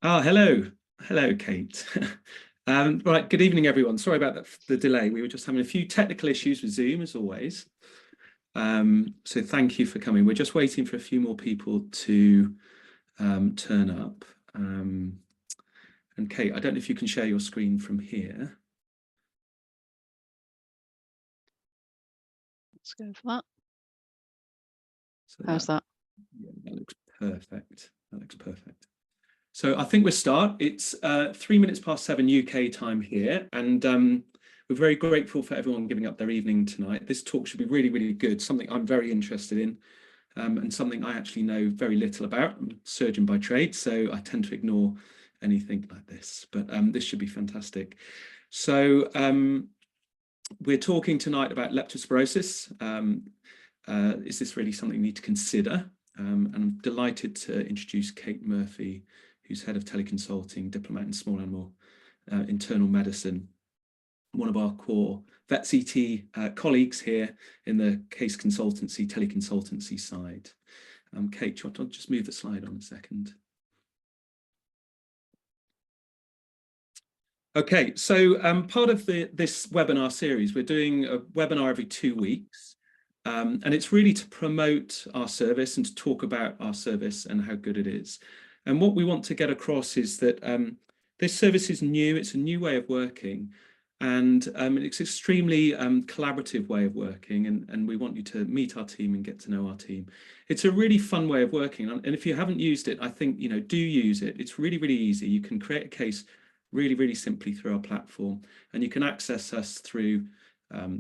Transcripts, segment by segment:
Oh, hello, Kate. Right, good evening, everyone. Sorry about the delay. We were just having a few technical issues with Zoom, as always. So thank you for coming. We're just waiting for a few more people to turn up. And Kate, I don't know if you can share your screen from here. Let's go for that. So How's that? Yeah, that looks perfect. That looks perfect. So I think we'll start. It's 7 UK time here, and we're very grateful for everyone giving up their evening tonight. This talk should be really, really good, something I'm very interested in, and something I actually know very little about. I'm a surgeon by trade, so I tend to ignore anything like this, but this should be fantastic. So we're talking tonight about leptospirosis. Is this really something you need to consider? And I'm delighted to introduce Kate Murphy, who's head of Teleconsuting, Diplomat in Small Animal Internal Medicine, one of our core VET.CT colleagues here in the case consultancy, teleconsultancy side. Kate, do you want to just move the slide on a second? Okay, so part of this webinar series, we're doing a webinar every 2 weeks. And it's really to promote our service and to talk about our service and how good it is. And what we want to get across is that this service is new, it's a new way of working, and it's an extremely collaborative way of working, and we want you to meet our team and get to know our team. It's a really fun way of working, and if you haven't used it, I think, do use it. It's really, really easy. You can create a case really, really simply through our platform, and you can access us through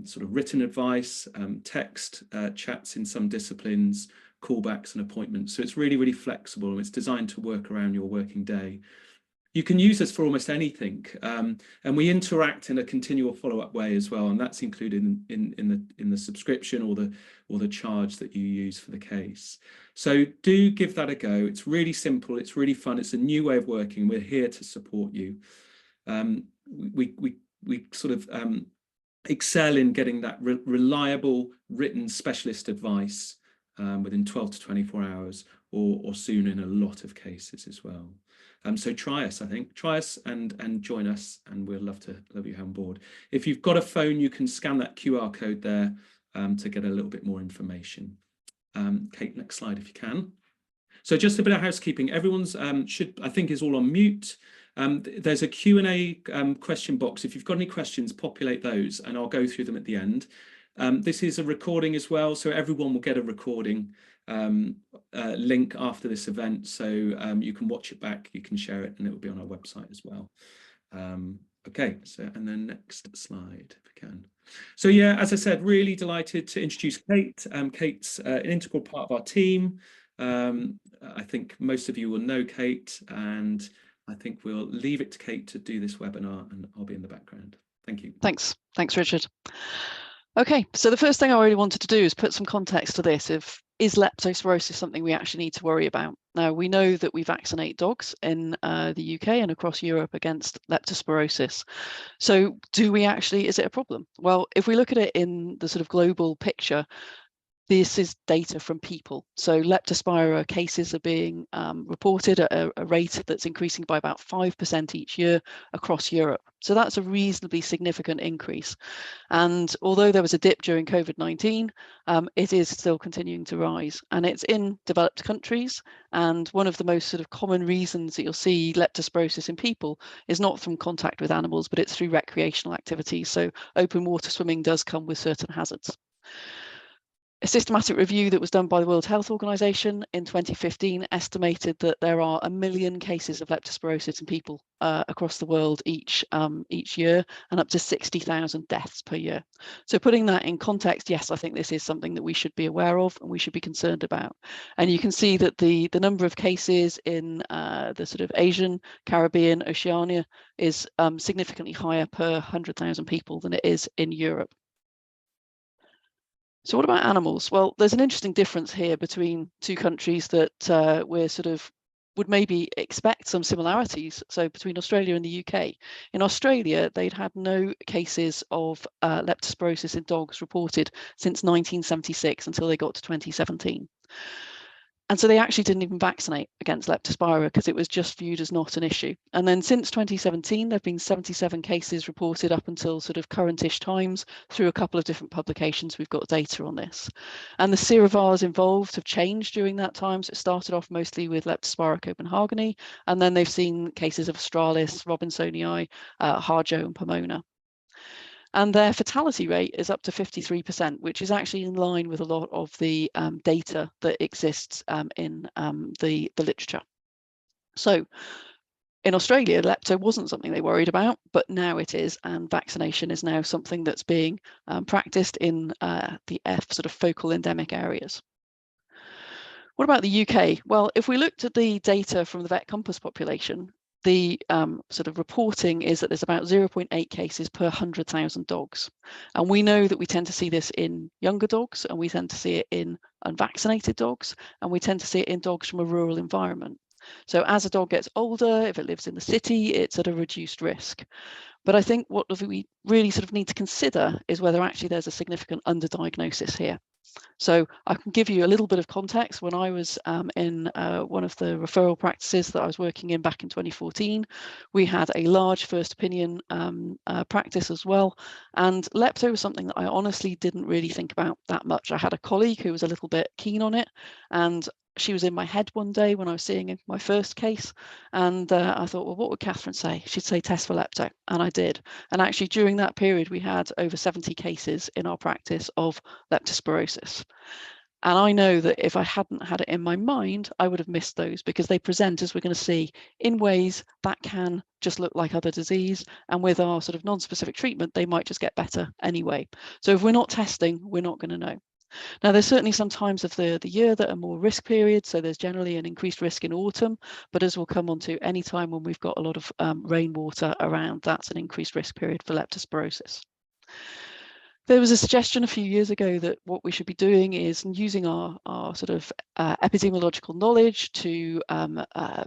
sort of written advice, text, chats in some disciplines, callbacks and appointments. So it's really, really flexible, and it's designed to work around your working day. You can use us for almost anything, and we interact in a continual follow-up way as well, and that's included in the subscription or the charge that you use for the case. So do give that a go. It's really simple. It's really fun. It's a new way of working. We're here to support you. We sort of excel in getting that reliable written specialist advice within 12 to 24 hours or soon in a lot of cases as well. So try us, I think. Try us and join us, and we'll love to have you on board. If you've got a phone, you can scan that QR code there to get a little bit more information. Kate, next slide if you can. So just a bit of housekeeping. Everyone's I think is all on mute. There's a Q&A question box. If you've got any questions, populate those and I'll go through them at the end. This is a recording as well, so everyone will get a recording link after this event, so you can watch it back, you can share it, and it will be on our website as well. Okay, so and then next slide if we can. So yeah, as I said, really delighted to introduce Kate. Kate's an integral part of our team. I think most of you will know Kate, and I think we'll leave it to Kate to do this webinar, and I'll be in the background. Thank you. Thanks, Richard. Okay, so the first thing I really wanted to do is put some context to this. Is leptospirosis something we actually need to worry about? Now, we know that we vaccinate dogs in the UK and across Europe against leptospirosis. So is it a problem? Well, if we look at it in the sort of global picture, this is data from people. So leptospira cases are being reported at a rate that's increasing by about 5% each year across Europe. So that's a reasonably significant increase. And although there was a dip during COVID-19, it is still continuing to rise. And it's in developed countries. And one of the most sort of common reasons that you'll see leptospirosis in people is not from contact with animals, but it's through recreational activities. So open water swimming does come with certain hazards. A systematic review that was done by the World Health Organization in 2015 estimated that there are 1 million cases of leptospirosis in people across the world each year, and up to 60,000 deaths per year. So putting that in context, yes, I think this is something that we should be aware of and we should be concerned about. And you can see that the number of cases in the sort of Asian, Caribbean, Oceania is significantly higher per 100,000 people than it is in Europe. So what about animals? Well, there's an interesting difference here between two countries that we're sort of would maybe expect some similarities. So between Australia and the UK. In Australia, they'd had no cases of leptospirosis in dogs reported since 1976 until they got to 2017. And so they actually didn't even vaccinate against Leptospira because it was just viewed as not an issue. And then since 2017, there have been 77 cases reported up until sort of current-ish times through a couple of different publications. We've got data on this. And the serovars involved have changed during that time. So it started off mostly with Leptospira copenhageni, and then they've seen cases of Australis, Robinsonii, Harjo and Pomona. And their fatality rate is up to 53%, which is actually in line with a lot of the data that exists in the literature. So in Australia, lepto wasn't something they worried about, but now it is, and vaccination is now something that's being practiced in the sort of focal endemic areas. What about the UK? Well, if we looked at the data from the VET Compass population, the sort of reporting is that there's about 0.8 cases per 100,000 dogs. And we know that we tend to see this in younger dogs, and we tend to see it in unvaccinated dogs, and we tend to see it in dogs from a rural environment. So as a dog gets older, if it lives in the city, it's at a reduced risk. But I think what we really sort of need to consider is whether actually there's a significant underdiagnosis here. So I can give you a little bit of context. When I was in one of the referral practices that I was working in back in 2014, we had a large first opinion practice as well. And lepto was something that I honestly didn't really think about that much. I had a colleague who was a little bit keen on it, and she was in my head one day when I was seeing my first case, and I thought, well, what would Catherine say? She'd say test for lepto, and I did. And actually during that period, we had over 70 cases in our practice of leptospirosis. And I know that if I hadn't had it in my mind, I would have missed those, because they present, as we're going to see, in ways that can just look like other disease. And with our sort of non-specific treatment, they might just get better anyway. So if we're not testing, we're not going to know. Now, there's certainly some times of the year that are more risk periods, so there's generally an increased risk in autumn, but as we'll come on to, any time when we've got a lot of rainwater around, that's an increased risk period for leptospirosis. There was a suggestion a few years ago that what we should be doing is using our sort of epidemiological knowledge to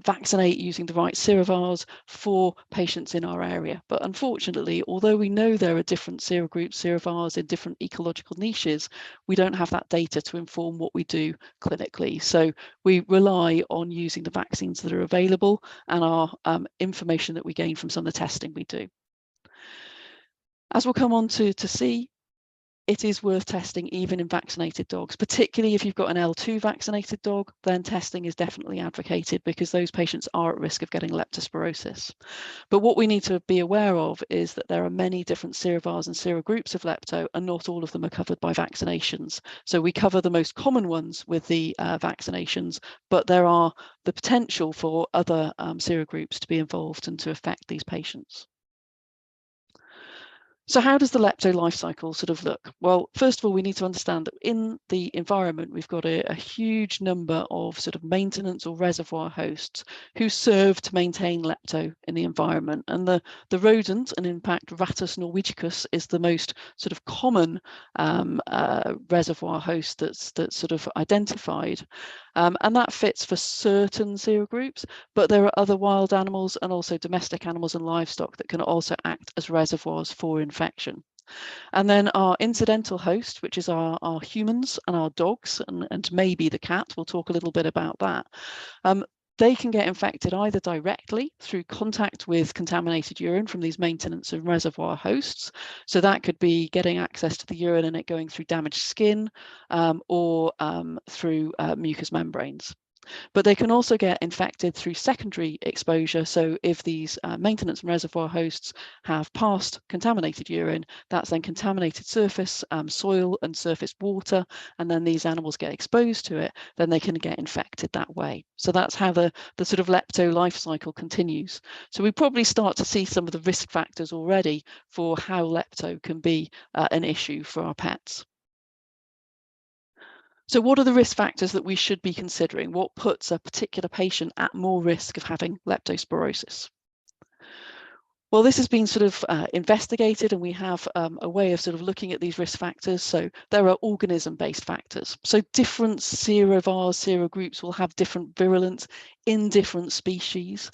vaccinate using the right serovars for patients in our area. But unfortunately, although we know there are different serogroups, serovars in different ecological niches, we don't have that data to inform what we do clinically. So we rely on using the vaccines that are available and our information that we gain from some of the testing we do. As we'll come on to see, it is worth testing even in vaccinated dogs, particularly if you've got an L2 vaccinated dog, then testing is definitely advocated, because those patients are at risk of getting leptospirosis. But what we need to be aware of is that there are many different serovars and serogroups of lepto, and not all of them are covered by vaccinations. So we cover the most common ones with the vaccinations, but there are the potential for other serogroups to be involved and to affect these patients. So how does the lepto life cycle sort of look? Well, first of all, we need to understand that in the environment, we've got a huge number of sort of maintenance or reservoir hosts who serve to maintain lepto in the environment. And the rodent, and in fact, Rattus norvegicus is the most sort of common reservoir host that's sort of identified. And that fits for certain serogroups, but there are other wild animals and also domestic animals and livestock that can also act as reservoirs for infection. And then our incidental host, which is our humans and our dogs, and maybe the cat, we'll talk a little bit about that. They can get infected either directly through contact with contaminated urine from these maintenance and reservoir hosts. So that could be getting access to the urine and it going through damaged skin, or through mucous membranes. But they can also get infected through secondary exposure. So if these maintenance and reservoir hosts have passed contaminated urine, that's then contaminated surface, soil and surface water, and then these animals get exposed to it, then they can get infected that way. So that's how the sort of lepto life cycle continues. So we probably start to see some of the risk factors already for how lepto can be an issue for our pets. So what are the risk factors that we should be considering? What puts a particular patient at more risk of having leptospirosis? Well, this has been sort of investigated, and we have a way of sort of looking at these risk factors. So there are organism-based factors. So different serovars, serogroups will have different virulence in different species.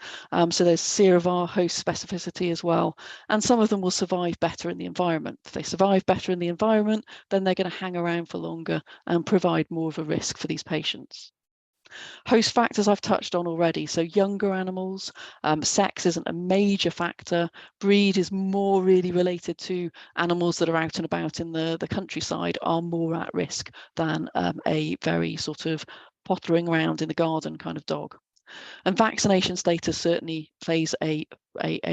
So there's serovar host specificity as well. And some of them will survive better in the environment. If they survive better in the environment, then they're going to hang around for longer and provide more of a risk for these patients. Host factors I've touched on already. So younger animals, sex isn't a major factor. Breed is more really related to animals that are out and about in the countryside are more at risk than a very sort of pottering around in the garden kind of dog. And vaccination status certainly plays a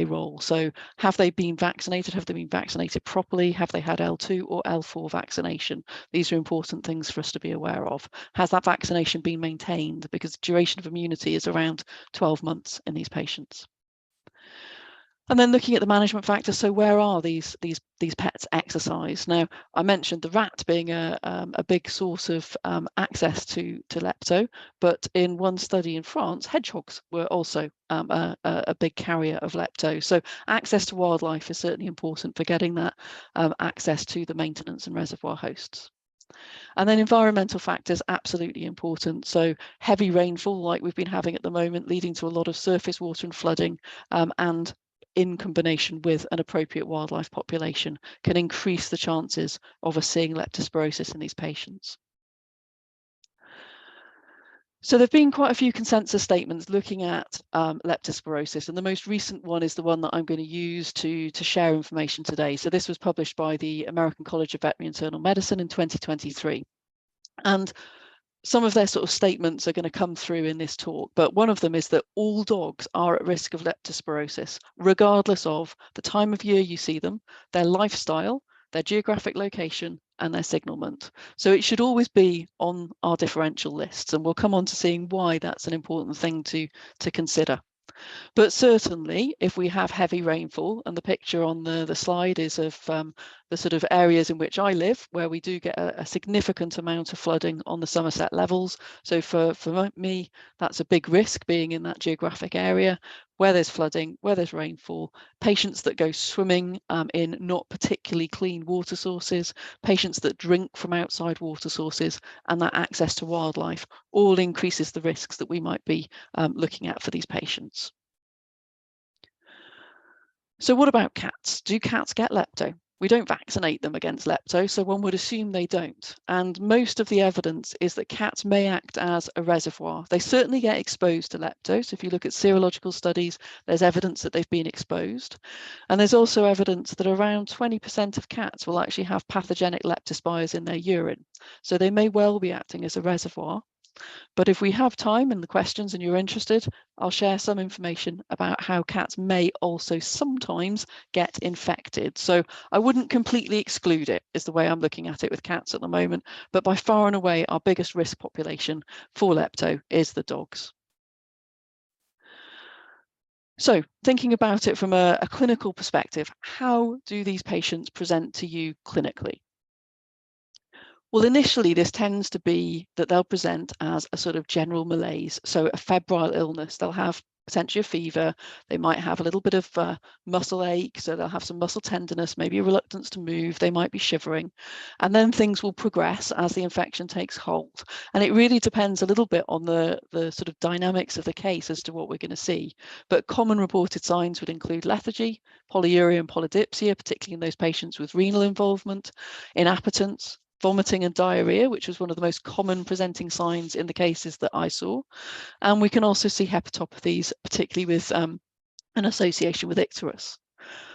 role. So have they been vaccinated? Have they been vaccinated properly? Have they had L2 or L4 vaccination? These are important things for us to be aware of. Has that vaccination been maintained? Because duration of immunity is around 12 months in these patients. And then looking at the management factors, so where are these pets exercised? Now, I mentioned the rat being a big source of access to lepto, but in one study in France, hedgehogs were also a big carrier of lepto. So access to wildlife is certainly important for getting that access to the maintenance and reservoir hosts. And then environmental factors, absolutely important. So heavy rainfall like we've been having at the moment, leading to a lot of surface water and flooding, and in combination with an appropriate wildlife population can increase the chances of us seeing leptospirosis in these patients. So there have been quite a few consensus statements looking at leptospirosis, and the most recent one is the one that I'm going to use to share information today. So this was published by the American College of Veterinary Internal Medicine in 2023. And some of their sort of statements are going to come through in this talk, but one of them is that all dogs are at risk of leptospirosis, regardless of the time of year you see them, their lifestyle, their geographic location, and their signalment. So it should always be on our differential lists, and we'll come on to seeing why that's an important thing to consider. But certainly, if we have heavy rainfall, and the picture on the slide is of the sort of areas in which I live, where we do get a significant amount of flooding on the Somerset levels. So for me, that's a big risk being in that geographic area where there's flooding, where there's rainfall, patients that go swimming in not particularly clean water sources, patients that drink from outside water sources, and that access to wildlife all increases the risks that we might be looking at for these patients. So what about cats? Do cats get lepto? We don't vaccinate them against lepto, so one would assume they don't. And most of the evidence is that cats may act as a reservoir. They certainly get exposed to lepto. So if you look at serological studies, there's evidence that they've been exposed. And there's also evidence that around 20% of cats will actually have pathogenic leptospires in their urine. So they may well be acting as a reservoir. But if we have time and the questions and you're interested, I'll share some information about how cats may also sometimes get infected. So I wouldn't completely exclude it, is the way I'm looking at it with cats at the moment. But by far and away, our biggest risk population for lepto is the dogs. So thinking about it from a clinical perspective, how do these patients present to you clinically? Well, initially, this tends to be that they'll present as a sort of general malaise, so a febrile illness. They'll have potentially a fever. They might have a little bit of muscle ache, so they'll have some muscle tenderness, maybe a reluctance to move. They might be shivering. And then things will progress as the infection takes hold. And it really depends a little bit on the sort of dynamics of the case as to what we're going to see. But common reported signs would include lethargy, polyuria and polydipsia, particularly in those patients with renal involvement, inappetence, vomiting and diarrhea, which was one of the most common presenting signs in the cases that I saw. And we can also see hepatopathies, particularly with an association with icterus.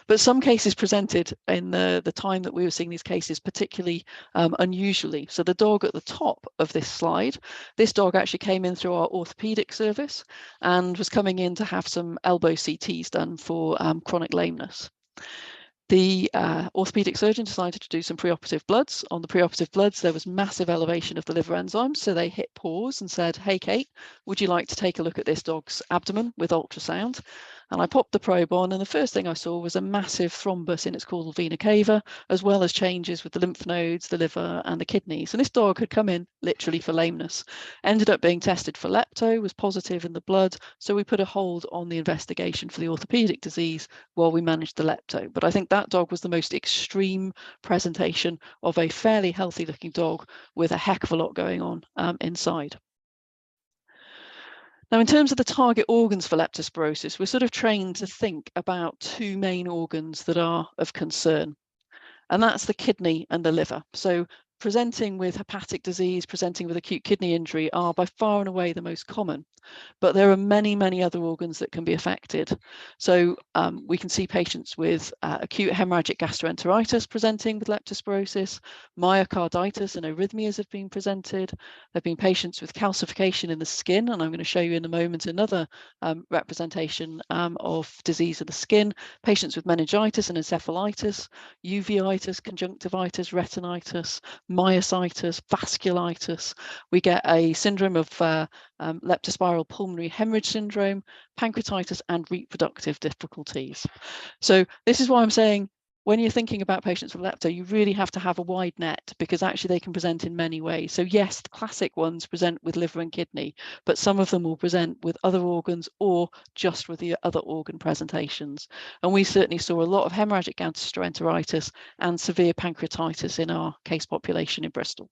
But some cases presented in the time that we were seeing these cases particularly unusually. So the dog at the top of this slide, this dog actually came in through our orthopedic service and was coming in to have some elbow CTs done for chronic lameness. The orthopedic surgeon decided to do some preoperative bloods. On the preoperative bloods, there was massive elevation of the liver enzymes. So they hit pause and said, "Hey, Kate, would you like to take a look at this dog's abdomen with ultrasound?" And I popped the probe on, and the first thing I saw was a massive thrombus in its caudal vena cava, as well as changes with the lymph nodes, the liver, and the kidneys. And this dog had come in literally for lameness, ended up being tested for lepto, was positive in the blood. So we put a hold on the investigation for the orthopedic disease while we managed the lepto. But I think that dog was the most extreme presentation of a fairly healthy looking dog with a heck of a lot going on inside. Now, in terms of the target organs for leptospirosis, we're sort of trained to think about two main organs that are of concern, and that's the kidney and the liver. So presenting with hepatic disease, presenting with acute kidney injury are by far and away the most common, but there are many, many other organs that can be affected. So we can see patients with acute hemorrhagic gastroenteritis presenting with leptospirosis, myocarditis and arrhythmias have been presented. There have been patients with calcification in the skin, and I'm going to show you in a moment another representation of disease of the skin, patients with meningitis and encephalitis, uveitis, conjunctivitis, retinitis, myositis, vasculitis. We get a syndrome of leptospiral pulmonary hemorrhage syndrome, pancreatitis, and reproductive difficulties. So this is why I'm saying when you're thinking about patients with lepto, you really have to have a wide net, because actually they can present in many ways. So yes, the classic ones present with liver and kidney, but some of them will present with other organs or just with the other organ presentations. And we certainly saw a lot of hemorrhagic gastroenteritis and severe pancreatitis in our case population in Bristol.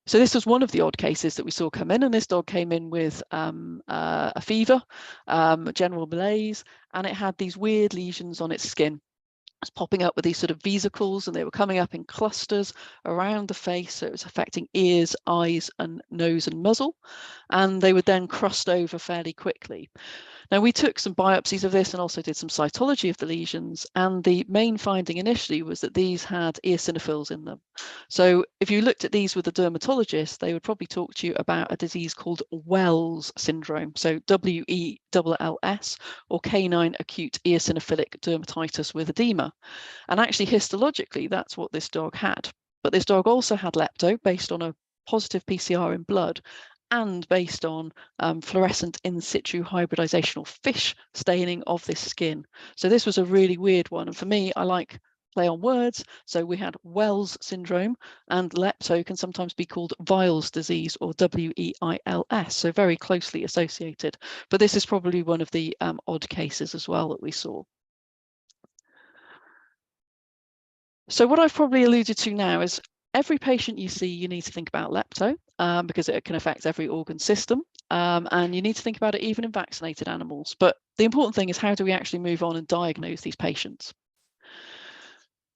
So this was one of the odd cases that we saw come in, and this dog came in with a fever, general malaise, and it had these weird lesions on its skin. It's popping up with these sort of vesicles, and they were coming up in clusters around the face, so it was affecting ears, eyes, and nose and muzzle, and they would then crust over fairly quickly. Now, we took some biopsies of this and also did some cytology of the lesions, and the main finding initially was that these had eosinophils in them. So if you looked at these with a dermatologist, they would probably talk to you about a disease called Wells syndrome, so WELLS, or canine acute eosinophilic dermatitis with edema. And actually, histologically, that's what this dog had. But this dog also had lepto based on a positive PCR in blood, and based on fluorescent in situ hybridizational fish staining of this skin. So this was a really weird one. And for me, I like play on words. So we had Wells syndrome, and lepto can sometimes be called Weil's disease, or WEILS, so very closely associated. But this is probably one of the odd cases as well that we saw. So what I've probably alluded to now is every patient you see, you need to think about lepto because it can affect every organ system. And you need to think about it even in vaccinated animals. But the important thing is, how do we actually move on and diagnose these patients?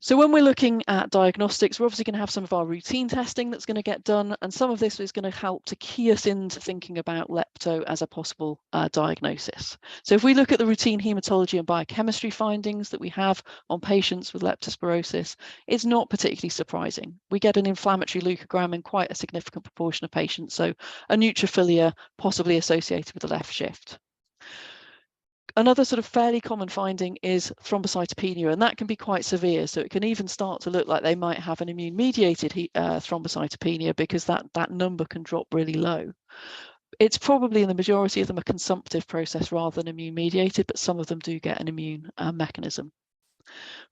So when we're looking at diagnostics, we're obviously going to have some of our routine testing that's going to get done, and some of this is going to help to key us into thinking about lepto as a possible diagnosis. So if we look at the routine hematology and biochemistry findings that we have on patients with leptospirosis, it's not particularly surprising. We get an inflammatory leukogram in quite a significant proportion of patients, so a neutrophilia possibly associated with a left shift. Another sort of fairly common finding is thrombocytopenia, and that can be quite severe. So it can even start to look like they might have an immune-mediated thrombocytopenia, because that number can drop really low. It's probably, in the majority of them, a consumptive process rather than immune-mediated, but some of them do get an immune mechanism.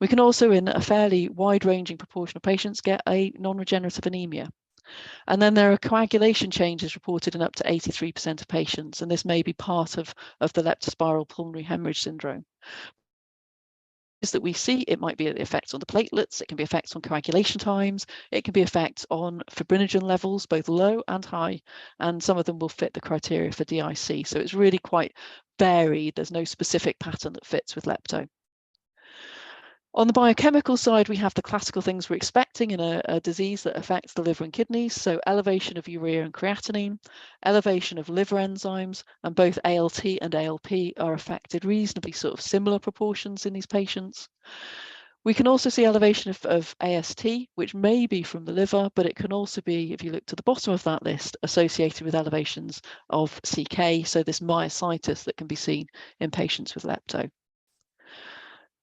We can also, in a fairly wide-ranging proportion of patients, get a non-regenerative anemia. And then there are coagulation changes reported in up to 83% of patients, and this may be part of the leptospiral pulmonary hemorrhage syndrome. Is that we see, it might be effects on the platelets, it can be effects on coagulation times, it can be effects on fibrinogen levels, both low and high, and some of them will fit the criteria for DIC. So it's really quite varied. There's no specific pattern that fits with lepto. On the biochemical side, we have the classical things we're expecting in a disease that affects the liver and kidneys. So elevation of urea and creatinine, elevation of liver enzymes, and both ALT and ALP are affected reasonably sort of similar proportions in these patients. We can also see elevation of AST, which may be from the liver, but it can also be, if you look to the bottom of that list, associated with elevations of CK, so this myositis that can be seen in patients with lepto.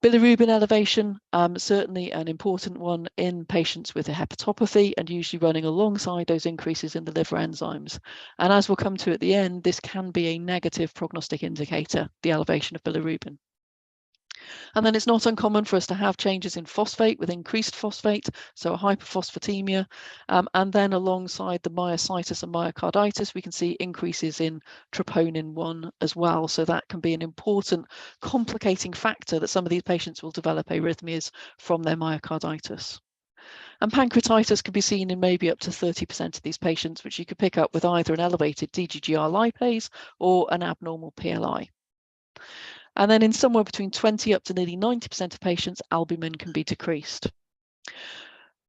Bilirubin elevation, certainly an important one in patients with a hepatopathy, and usually running alongside those increases in the liver enzymes. And as we'll come to at the end, this can be a negative prognostic indicator, the elevation of bilirubin. And then it's not uncommon for us to have changes in phosphate with increased phosphate, so a hyperphosphatemia. And then alongside the myositis and myocarditis, we can see increases in troponin 1 as well. So that can be an important complicating factor that some of these patients will develop arrhythmias from their myocarditis. And pancreatitis can be seen in maybe up to 30% of these patients, which you could pick up with either an elevated DGGR lipase or an abnormal PLI. And then in somewhere between 20 up to nearly 90% of patients, albumin can be decreased.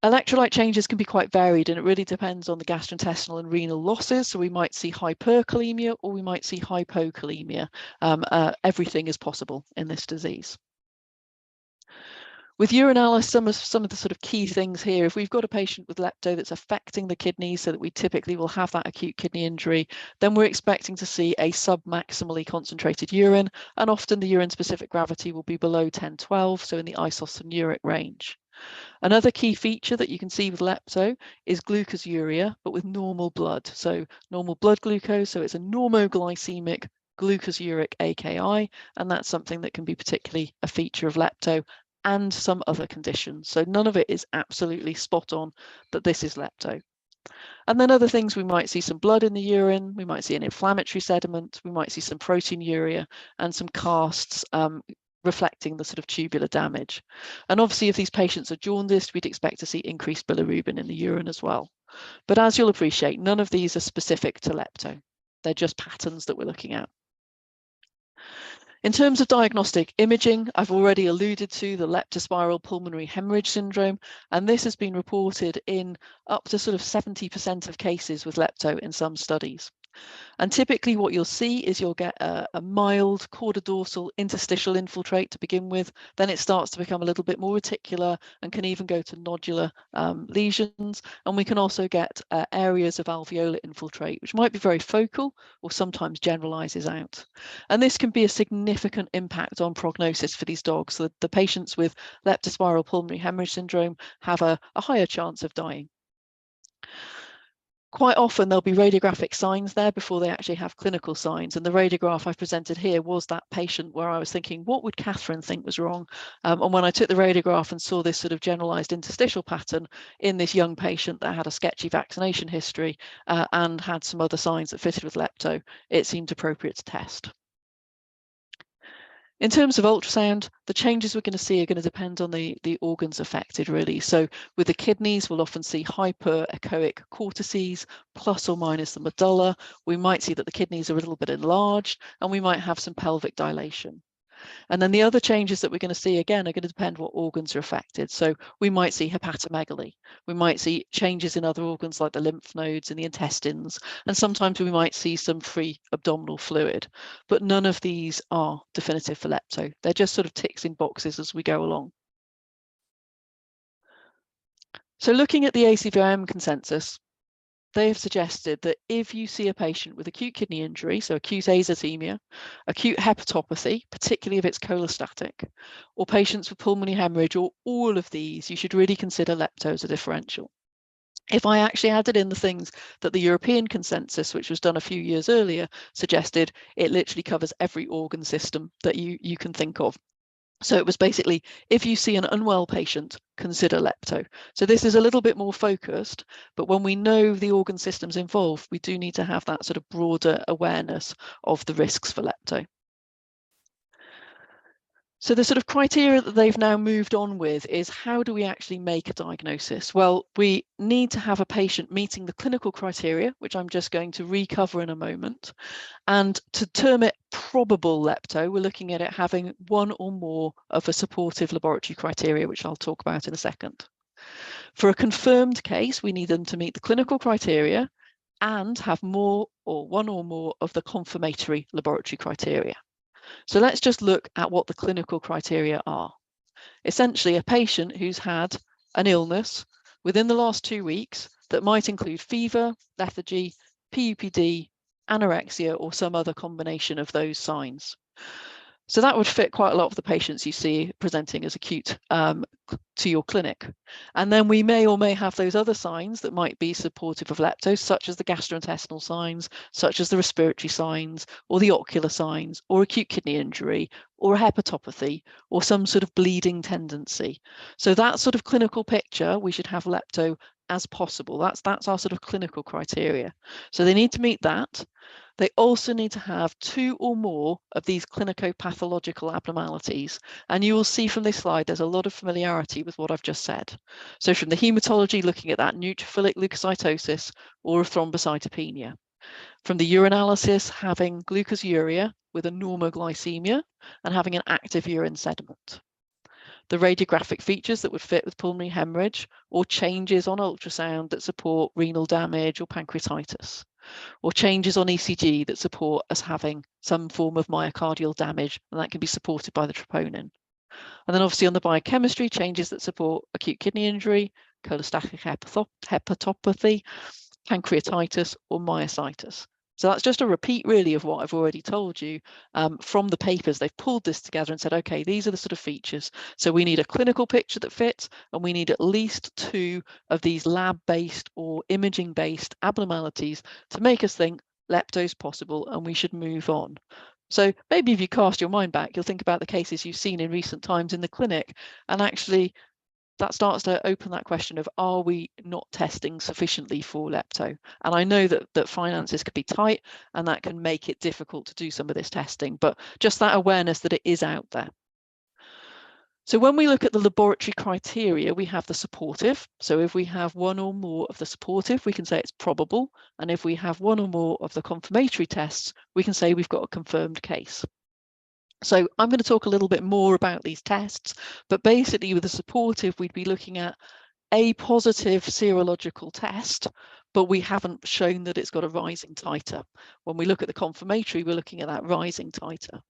Electrolyte changes can be quite varied, and it really depends on the gastrointestinal and renal losses. So we might see hyperkalemia or we might see hypokalemia. Everything is possible in this disease. With urinalysis, some of the sort of key things here, if we've got a patient with lepto that's affecting the kidneys, so that we typically will have that acute kidney injury, then we're expecting to see a submaximally concentrated urine, and often the urine specific gravity will be below 10-12, so in the isosonuric range. Another key feature that you can see with lepto is glucosuria, but with normal blood. So normal blood glucose, so it's a normoglycemic glucosuric AKI, and that's something that can be particularly a feature of lepto and some other conditions. So none of it is absolutely spot on that this is lepto. And then other things, we might see some blood in the urine, we might see an inflammatory sediment, we might see some proteinuria and some casts reflecting the sort of tubular damage. And obviously, if these patients are jaundiced, we'd expect to see increased bilirubin in the urine as well. But as you'll appreciate, none of these are specific to lepto. They're just patterns that we're looking at. In terms of diagnostic imaging, I've already alluded to the leptospiral pulmonary hemorrhage syndrome, and this has been reported in up to sort of 70% of cases with lepto in some studies. And typically what you'll see is you'll get a mild chordodorsal interstitial infiltrate to begin with, then it starts to become a little bit more reticular and can even go to nodular lesions. And we can also get areas of alveolar infiltrate, which might be very focal or sometimes generalizes out. And this can be a significant impact on prognosis for these dogs. So the patients with leptospiral pulmonary hemorrhage syndrome have a higher chance of dying. Quite often there'll be radiographic signs there before they actually have clinical signs. And the radiograph I presented here was that patient where I was thinking, what would Catherine think was wrong? And when I took the radiograph and saw this sort of generalized interstitial pattern in this young patient that had a sketchy vaccination history and had some other signs that fitted with lepto, it seemed appropriate to test. In terms of ultrasound, the changes we're going to see are going to depend on the organs affected, really. So with the kidneys, we'll often see hyperechoic cortices, plus or minus the medulla. We might see that the kidneys are a little bit enlarged, and we might have some pelvic dilation. And then the other changes that we're going to see, again, are going to depend what organs are affected. So we might see hepatomegaly. We might see changes in other organs like the lymph nodes and the intestines. And sometimes we might see some free abdominal fluid. But none of these are definitive for lepto. They're just sort of ticks in boxes as we go along. So looking at the ACVIM consensus, they have suggested that if you see a patient with acute kidney injury, so acute azotemia, acute hepatopathy, particularly if it's cholestatic, or patients with pulmonary hemorrhage, or all of these, you should really consider lepto as a differential. If I actually added in the things that the European consensus, which was done a few years earlier, suggested, it literally covers every organ system that you can think of. So it was basically, if you see an unwell patient, consider lepto. So this is a little bit more focused, but when we know the organ systems involved, we do need to have that sort of broader awareness of the risks for lepto. So the sort of criteria that they've now moved on with is, how do we actually make a diagnosis? Well, we need to have a patient meeting the clinical criteria, which I'm just going to recover in a moment. And to term it probable lepto, we're looking at it having one or more of a supportive laboratory criteria, which I'll talk about in a second. For a confirmed case, we need them to meet the clinical criteria and have more or one or more of the confirmatory laboratory criteria. So let's just look at what the clinical criteria are. Essentially, a patient who's had an illness within the last 2 weeks that might include fever, lethargy, PUPD, anorexia, or some other combination of those signs. So that would fit quite a lot of the patients you see presenting as acute to your clinic. And then we may or may have those other signs that might be supportive of lepto, such as the gastrointestinal signs, such as the respiratory signs, or the ocular signs, or acute kidney injury, or a hepatopathy, or some sort of bleeding tendency. So that sort of clinical picture, we should have lepto as possible. That's our sort of clinical criteria. So they need to meet that. They also need to have 2 or more of these clinicopathological abnormalities. And you will see from this slide, there's a lot of familiarity with what I've just said. So from the hematology, looking at that neutrophilic leukocytosis or a thrombocytopenia. From the urinalysis, having glucosuria with a normoglycemia and having an active urine sediment. the radiographic features that would fit with pulmonary hemorrhage, or changes on ultrasound that support renal damage or pancreatitis, or changes on ECG that support us having some form of myocardial damage, and that can be supported by the troponin. And then obviously on the biochemistry, changes that support acute kidney injury, cholestatic hepatopathy, pancreatitis, or myositis. So that's just a repeat really of what I've already told you from the papers. They've pulled this together and said, okay, these are the sort of features. So we need a clinical picture that fits, and we need at least 2 of these lab-based or imaging-based abnormalities to make us think lepto's possible and we should move on. So maybe if you cast your mind back, you'll think about the cases you've seen in recent times in the clinic, and actually that starts to open that question of, are we not testing sufficiently for lepto? And I know that finances can be tight and that can make it difficult to do some of this testing, but just that awareness that it is out there. So when we look at the laboratory criteria, we have the supportive. So if we have 1 or more of the supportive, we can say it's probable. And if we have 1 or more of the confirmatory tests, we can say we've got a confirmed case. So I'm going to talk a little bit more about these tests, but basically with the supportive, we'd be looking at a positive serological test, but we haven't shown that it's got a rising titer. When we look at the confirmatory, we're looking at that rising titer.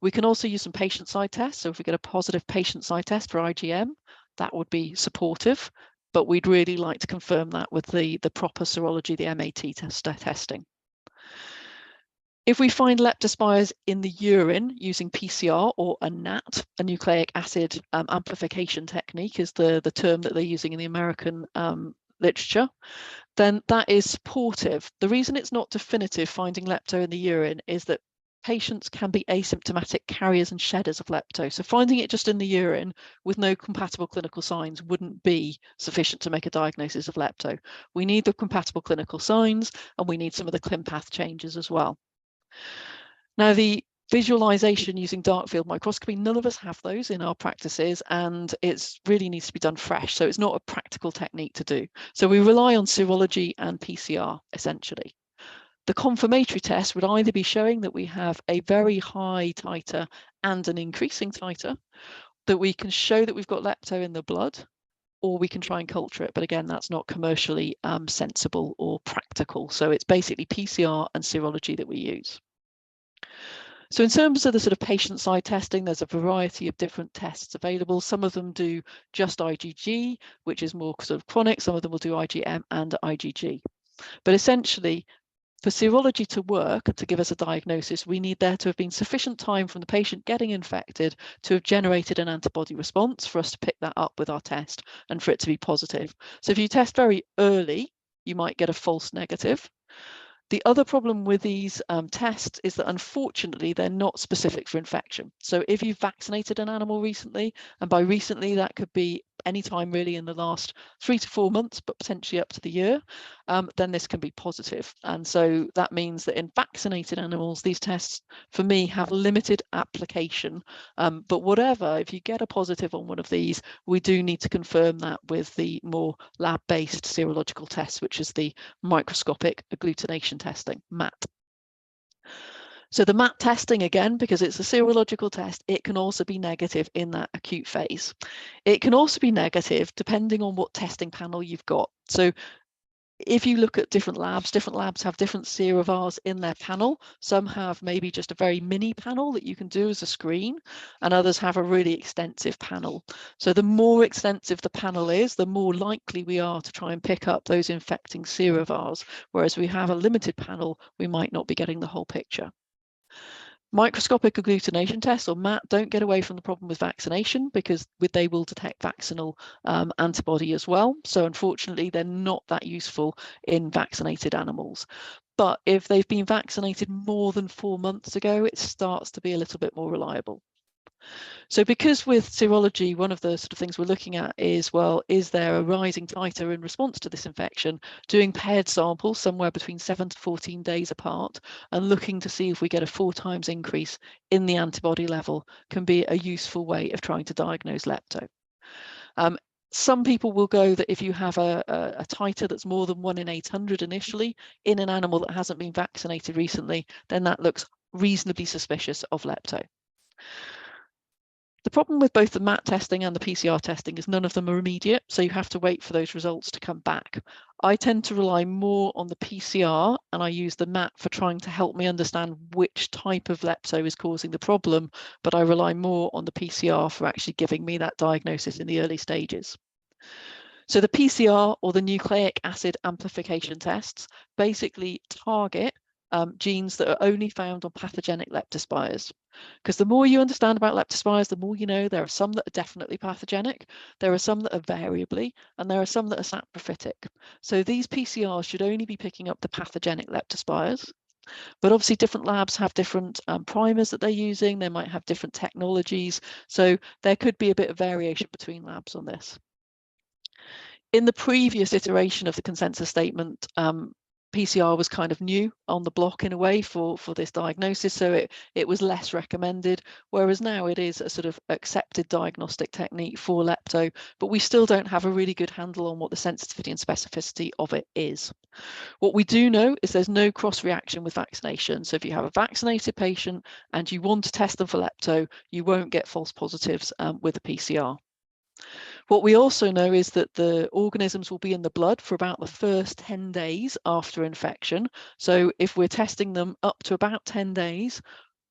We can also use some patient side tests. So if we get a positive patient side test for IgM, that would be supportive, but we'd really like to confirm that with the proper serology, the MAT testing. If we find leptospires in the urine using PCR or a NAT, a nucleic acid amplification technique is the term that they're using in the American literature, then that is supportive. The reason it's not definitive finding lepto in the urine is that patients can be asymptomatic carriers and shedders of lepto. So finding it just in the urine with no compatible clinical signs wouldn't be sufficient to make a diagnosis of lepto. We need the compatible clinical signs, and we need some of the ClinPath changes as well. Now, the visualization using dark field microscopy, none of us have those in our practices, and it really needs to be done fresh. So it's not a practical technique to do. So we rely on serology and PCR, essentially. The confirmatory test would either be showing that we have a very high titer and an increasing titer, that we can show that we've got lepto in the blood, or we can try and culture it. But again, that's not commercially sensible or practical. So it's basically PCR and serology that we use. So in terms of the sort of patient side testing, there's a variety of different tests available. Some of them do just IgG, which is more sort of chronic. Some of them will do IgM and IgG. But essentially, for serology to work and to give us a diagnosis, we need there to have been sufficient time from the patient getting infected to have generated an antibody response for us to pick that up with our test and for it to be positive. So if you test very early, you might get a false negative. The other problem with these tests is that unfortunately they're not specific for infection. So if you've vaccinated an animal recently, and by recently that could be any time really in the last 3 to 4 months, but potentially up to the year, then this can be positive. And so that means that in vaccinated animals, these tests for me have limited application. But whatever, if you get a positive on one of these, we do need to confirm that with the more lab-based serological tests, which is the microscopic agglutination testing, MAT. So the MAT testing, again, because it's a serological test, it can also be negative in that acute phase. It can also be negative depending on what testing panel you've got. So if you look at different labs have different serovars in their panel. Some have maybe just a very mini panel that you can do as a screen, and others have a really extensive panel. So the more extensive the panel is, the more likely we are to try and pick up those infecting serovars, whereas we have a limited panel, we might not be getting the whole picture. Microscopic agglutination tests, or MAT, don't get away from the problem with vaccination because they will detect vaccinal antibody as well. So unfortunately, they're not that useful in vaccinated animals. But if they've been vaccinated more than 4 months ago, it starts to be a little bit more reliable. So because with serology, one of the sort of things we're looking at is, well, is there a rising titer in response to this infection? Doing paired samples somewhere between 7 to 14 days apart and looking to see if we get a 4 times increase in the antibody level can be a useful way of trying to diagnose lepto. Some people will go that if you have a titer that's more than 1 in 800 initially in an animal that hasn't been vaccinated recently, then that looks reasonably suspicious of lepto. The problem with both the MAT testing and the PCR testing is none of them are immediate, so you have to wait for those results to come back. I tend to rely more on the PCR, and I use the MAT for trying to help me understand which type of lepto is causing the problem, but I rely more on the PCR for actually giving me that diagnosis in the early stages. So the PCR, or the nucleic acid amplification tests, basically target genes that are only found on pathogenic leptospires. Because the more you understand about leptospires, the more you know there are some that are definitely pathogenic, there are some that are variably, and there are some that are saprophytic. So these PCRs should only be picking up the pathogenic leptospires. But obviously different labs have different primers that they're using, they might have different technologies, so there could be a bit of variation between labs on this. In the previous iteration of the consensus statement, PCR was kind of new on the block in a way for this diagnosis, so it was less recommended, whereas now it is a sort of accepted diagnostic technique for lepto, but we still don't have a really good handle on what the sensitivity and specificity of it is. What we do know is there's no cross-reaction with vaccination, so if you have a vaccinated patient and you want to test them for lepto, you won't get false positives with a PCR. What we also know is that the organisms will be in the blood for about the first 10 days after infection. So if we're testing them up to about 10 days,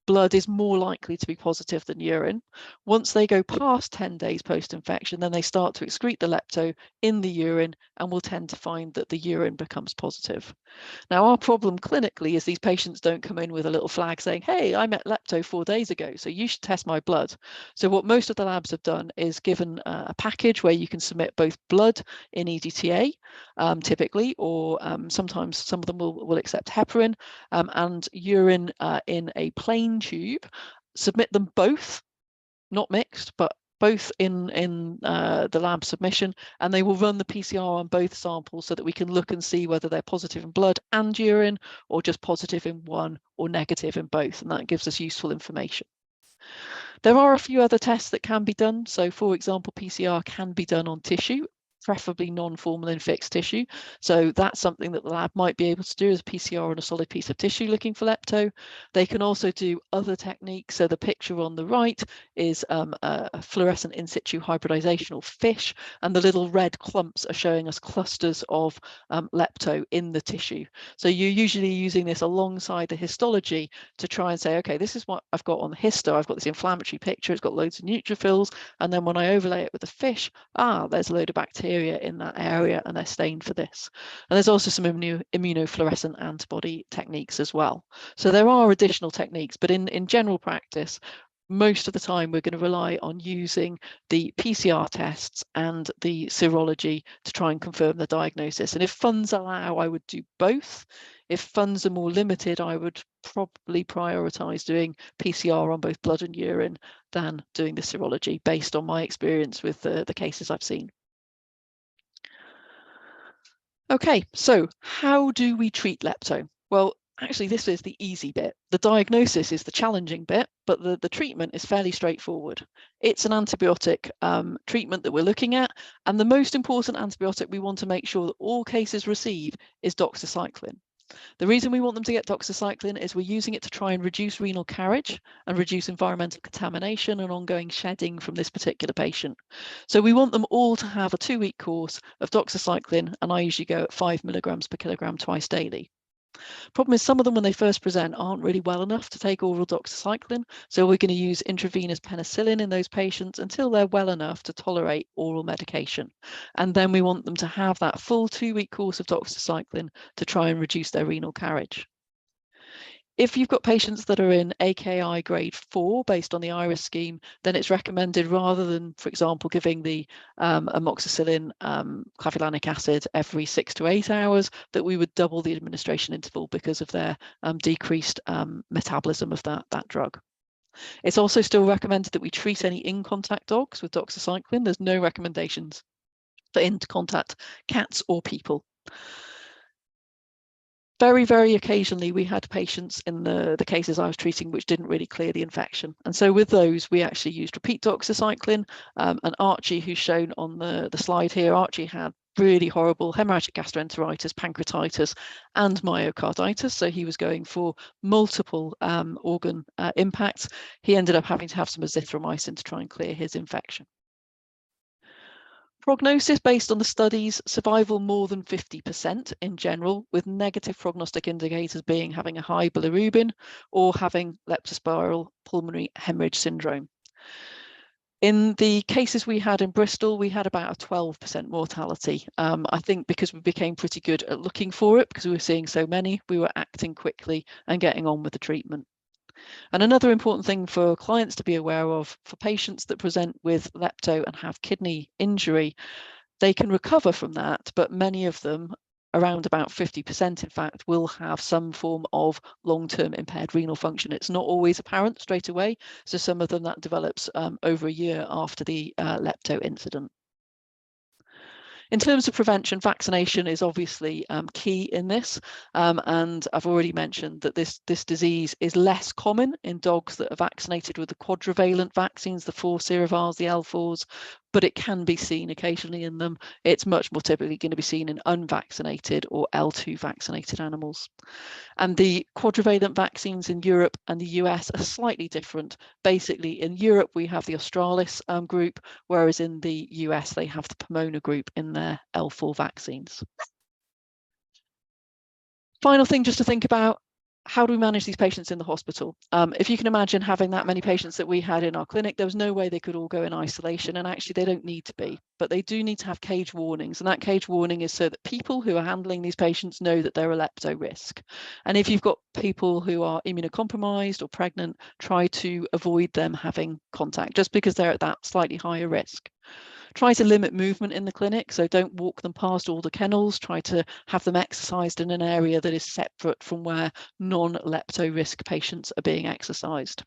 blood is more likely to be positive than urine. Once they go past 10 days post-infection, then they start to excrete the lepto in the urine, and we'll tend to find that the urine becomes positive. Now, our problem clinically is these patients don't come in with a little flag saying, hey, I met lepto 4 days ago, so you should test my blood. So what most of the labs have done is given a package where you can submit both blood in EDTA, typically, or sometimes some of them will accept heparin, and urine in a plain tube. Submit them both, not mixed, but both in the lab submission, and they will run the PCR on both samples so that we can look and see whether they're positive in blood and urine, or just positive in one or negative in both, and that gives us useful information. There are a few other tests that can be done. So for example, PCR can be done on tissue, preferably non-formalin fixed tissue. So that's something that the lab might be able to do as a PCR on a solid piece of tissue looking for lepto. They can also do other techniques. So the picture on the right is a fluorescent in situ hybridization or FISH, and the little red clumps are showing us clusters of lepto in the tissue. So you're usually using this alongside the histology to try and say, okay, this is what I've got on the histo. I've got this inflammatory picture, it's got loads of neutrophils, and then when I overlay it with a FISH, there's a load of bacteria in that area and they're stained for this. And there's also some immunofluorescent antibody techniques as well. So there are additional techniques, but in general practice, most of the time we're going to rely on using the PCR tests and the serology to try and confirm the diagnosis. And if funds allow, I would do both. If funds are more limited, I would probably prioritize doing PCR on both blood and urine than doing the serology, based on my experience with the cases I've seen. Okay, so how do we treat lepto? Well, actually, this is the easy bit. The diagnosis is the challenging bit, but the treatment is fairly straightforward. It's an antibiotic treatment that we're looking at, and the most important antibiotic we want to make sure that all cases receive is doxycycline. The reason we want them to get doxycycline is we're using it to try and reduce renal carriage and reduce environmental contamination and ongoing shedding from this particular patient. So we want them all to have a 2-week course of doxycycline, and I usually go at 5 milligrams per kilogram twice daily. Problem is, some of them, when they first present, aren't really well enough to take oral doxycycline, so we're going to use intravenous penicillin in those patients until they're well enough to tolerate oral medication. And then we want them to have that full 2-week course of doxycycline to try and reduce their renal carriage. If you've got patients that are in AKI grade 4 based on the IRIS scheme, then it's recommended, rather than, for example, giving the amoxicillin clavulanic acid every 6 to 8 hours, that we would double the administration interval because of their decreased metabolism of that drug. It's also still recommended that we treat any in-contact dogs with doxycycline. There's no recommendations for in-contact cats or people. Very, very occasionally, we had patients in the cases I was treating which didn't really clear the infection. And so with those, we actually used repeat doxycycline. And Archie, who's shown on the slide here, Archie had really horrible hemorrhagic gastroenteritis, pancreatitis, and myocarditis. So he was going for multiple organ impacts. He ended up having to have some azithromycin to try and clear his infection. Prognosis based on the studies, survival more than 50% in general, with negative prognostic indicators being having a high bilirubin or having leptospiral pulmonary hemorrhage syndrome. In the cases we had in Bristol, we had about a 12% mortality. I think because we became pretty good at looking for it, because we were seeing so many, we were acting quickly and getting on with the treatment. And another important thing for clients to be aware of, for patients that present with lepto and have kidney injury, they can recover from that, but many of them, around about 50% in fact, will have some form of long-term impaired renal function. It's not always apparent straight away, so some of them that develops over a year after the lepto incident. In terms of prevention, vaccination is obviously key in this, and I've already mentioned that this disease is less common in dogs that are vaccinated with the quadrivalent vaccines, the 4 serovals, the L4s, but it can be seen occasionally in them. It's much more typically going to be seen in unvaccinated or L2 vaccinated animals. And the quadrivalent vaccines in Europe and the US are slightly different. Basically, in Europe, we have the Australis group, whereas in the US, they have the Pomona group in their L4 vaccines. Final thing just to think about, how do we manage these patients in the hospital? If you can imagine having that many patients that we had in our clinic, there was no way they could all go in isolation, and actually they don't need to be, but they do need to have cage warnings, and that cage warning is so that people who are handling these patients know that they're a lepto risk. And if you've got people who are immunocompromised or pregnant, try to avoid them having contact just because they're at that slightly higher risk. Try to limit movement in the clinic, so don't walk them past all the kennels. Try to have them exercised in an area that is separate from where non-lepto risk patients are being exercised.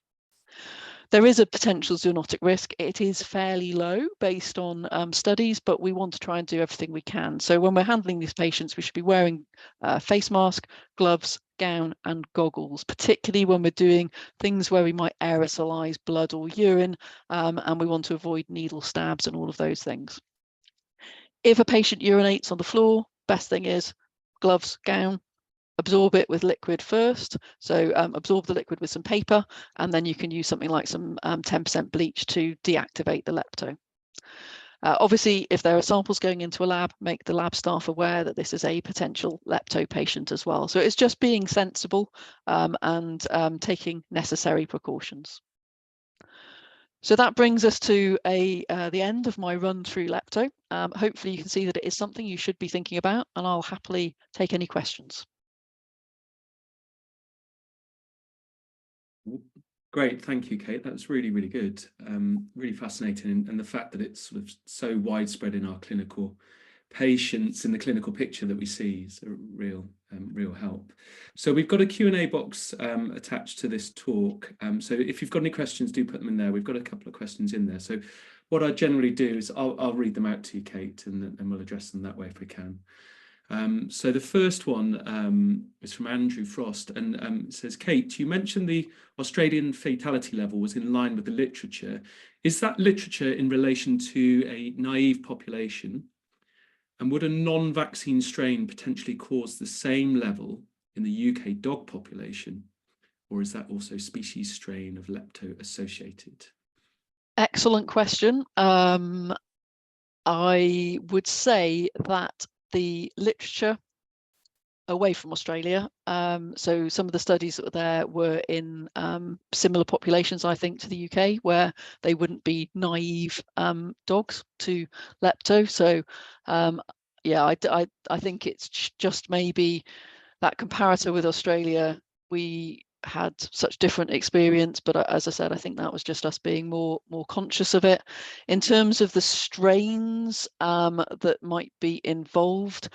There is a potential zoonotic risk. It is fairly low based on studies, but we want to try and do everything we can. So when we're handling these patients, we should be wearing face mask, gloves, gown and goggles, particularly when we're doing things where we might aerosolize blood or urine, and we want to avoid needle stabs and all of those things. If a patient urinates on the floor, best thing is gloves, gown, absorb it with liquid first. So absorb the liquid with some paper, and then you can use something like some 10% bleach to deactivate the lepto. Obviously, if there are samples going into a lab, make the lab staff aware that this is a potential lepto patient as well. So it's just being sensible and taking necessary precautions. So that brings us to the end of my run through lepto. Hopefully you can see that it is something you should be thinking about, and I'll happily take any questions. Great, thank you, Kate. That's really, really good. Really fascinating, and the fact that it's sort of so widespread in our clinical patients, in the clinical picture that we see, is a real help. So we've got a Q&A box attached to this talk. So if you've got any questions, do put them in there. We've got a couple of questions in there. So what I generally do is I'll read them out to you, Kate, and we'll address them that way if we can. So the first one is from Andrew Frost, and it says, Kate, you mentioned the Australian fatality level was in line with the literature. Is that literature in relation to a naive population? And would a non-vaccine strain potentially cause the same level in the UK dog population? Or is that also species strain of lepto associated? Excellent question. I would say that the literature away from Australia, so some of the studies that were there were in similar populations, I think, to the UK, where they wouldn't be naive dogs to lepto. So yeah, I think it's just maybe that comparator with Australia, we had such different experience, but as I said, I think that was just us being more conscious of it. In terms of the strains that might be involved,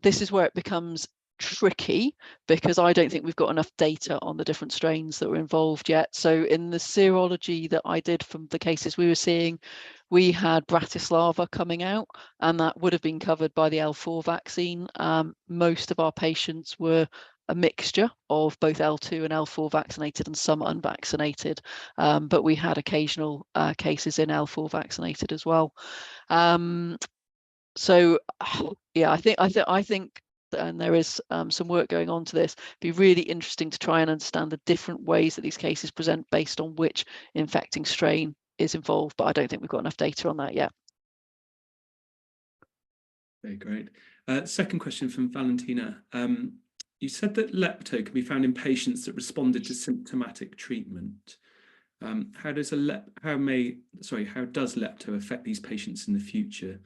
this is where it becomes tricky, because I don't think we've got enough data on the different strains that were involved yet. So in the serology that I did from the cases we were seeing, we had Bratislava coming out, and that would have been covered by the L4 vaccine. Most of our patients were a mixture of both L2 and L4 vaccinated and some unvaccinated, but we had occasional cases in L4 vaccinated as well. So yeah, I think, and there is some work going on to this. It'd be really interesting to try and understand the different ways that these cases present based on which infecting strain is involved, but I don't think we've got enough data on that yet. Very great. Second question from Valentina. You said that lepto can be found in patients that responded to symptomatic treatment. How does lepto affect these patients in the future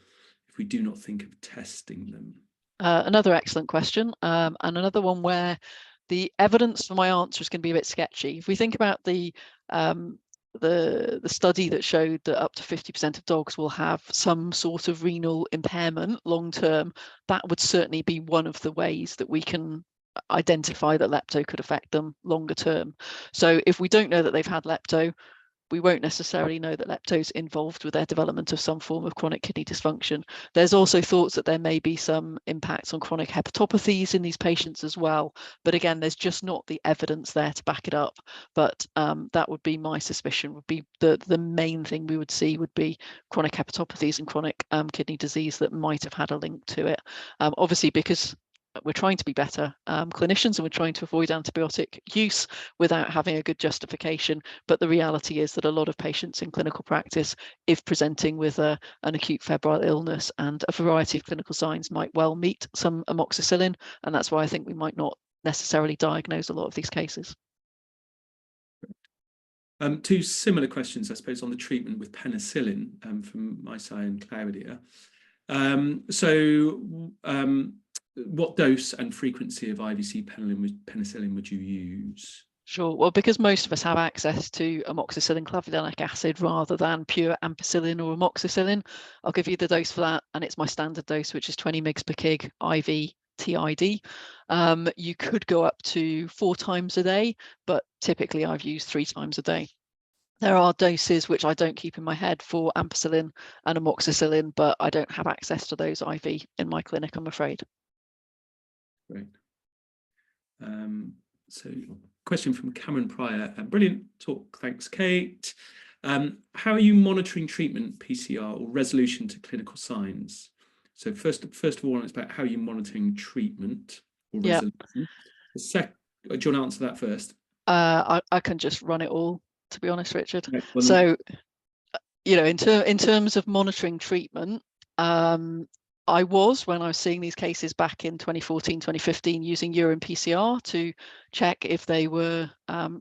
if we do not think of testing them? Another excellent question, and another one where the evidence for my answer is going to be a bit sketchy. If we think about the study that showed that up to 50% of dogs will have some sort of renal impairment long term, that would certainly be one of the ways that we can identify that lepto could affect them longer term. So if we don't know that they've had lepto, we won't necessarily know that lepto's involved with their development of some form of chronic kidney dysfunction. There's also thoughts that there may be some impacts on chronic hepatopathies in these patients as well. But again, there's just not the evidence there to back it up. But that would be my suspicion, would be the main thing we would see would be chronic hepatopathies and chronic kidney disease that might have had a link to it. Obviously, because we're trying to be better clinicians and we're trying to avoid antibiotic use without having a good justification. But the reality is that a lot of patients in clinical practice, if presenting with an acute febrile illness and a variety of clinical signs, might well meet some amoxicillin. And that's why I think we might not necessarily diagnose a lot of these cases. Two similar questions, I suppose, on the treatment with penicillin from Maisai and Claudia. What dose and frequency of IVC penicillin would you use? Sure. Well, because most of us have access to amoxicillin clavulanic acid rather than pure ampicillin or amoxicillin, I'll give you the dose for that, and it's my standard dose, which is 20 mg per kg IV TID. You could go up to 4 times a day, but typically I've used 3 times a day. There are doses which I don't keep in my head for ampicillin and amoxicillin, but I don't have access to those IV in my clinic, I'm afraid. Great. So question from Cameron Pryor. Brilliant talk. Thanks, Kate. How are you monitoring treatment, PCR, or resolution to clinical signs? So first of all, it's about how you're monitoring treatment or resolution. Do you want to answer that first? I can just run it all, to be honest, Richard. Right, well, so, in terms of monitoring treatment, I was, when I was seeing these cases back in 2014, 2015, using urine PCR to check if they were